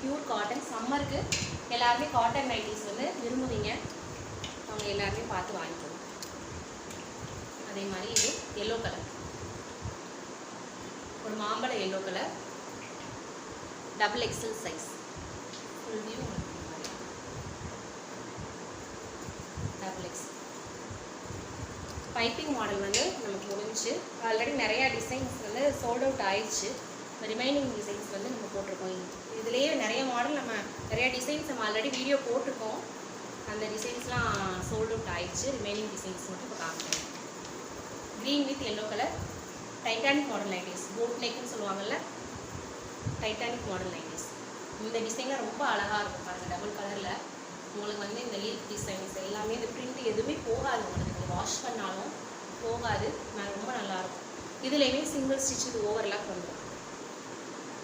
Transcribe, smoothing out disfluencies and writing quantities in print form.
Pure cotton. சம்மருக்கு எல்லாருமே cotton nighties வந்து விரும்புவீங்க, அவங்க எல்லாருமே பார்த்து வாங்கிக்கணும். அதே மாதிரி இது எல்லோ கலர், ஒரு மாம்பழ yellow colour, double XL size, full view double X. Piping model வந்து நமக்கு முடிஞ்சு ஆல்ரெடி நிறையா டிசைன்ஸ் வந்து சோல்ட் அவுட் ஆயிடுச்சு. ரிமைனிங் டிசைன்ஸ் வந்து நம்ம போட்டிருக்கோம். இதுலேயே நிறைய மாடல் நம்ம நிறையா டிசைன்ஸ் நம்ம ஆல்ரெடி வீடியோ போட்டிருக்கோம். அந்த டிசைன்ஸ்லாம் சோல்ட் அவுட் ஆயிடுச்சு. ரிமைனிங் டிசைன்ஸ் மட்டும் இப்போ காமிக்கிறேன். Green with yellow colour Titanic model nighties, boat நெக்குன்னு சொல்லுவாங்கள்ல, டைட்டானிக் மாடல் நைட்டிஸ். இந்த டிசைனில் ரொம்ப அழகாக இருக்கும் பாருங்கள். டபுள் கலரில் உங்களுக்கு வந்து இந்த லீஃப் டிசைன்ஸ் எல்லாமே, இந்த பிரிண்ட் எதுவுமே போகாது, உங்களுக்கு நீங்கள் வாஷ் பண்ணாலும் போகாது, ரொம்ப நல்லாயிருக்கும். இதுலேயுமே சிங்கிள் ஸ்டிச் இது ஓவர்லாக் வந்துடும்.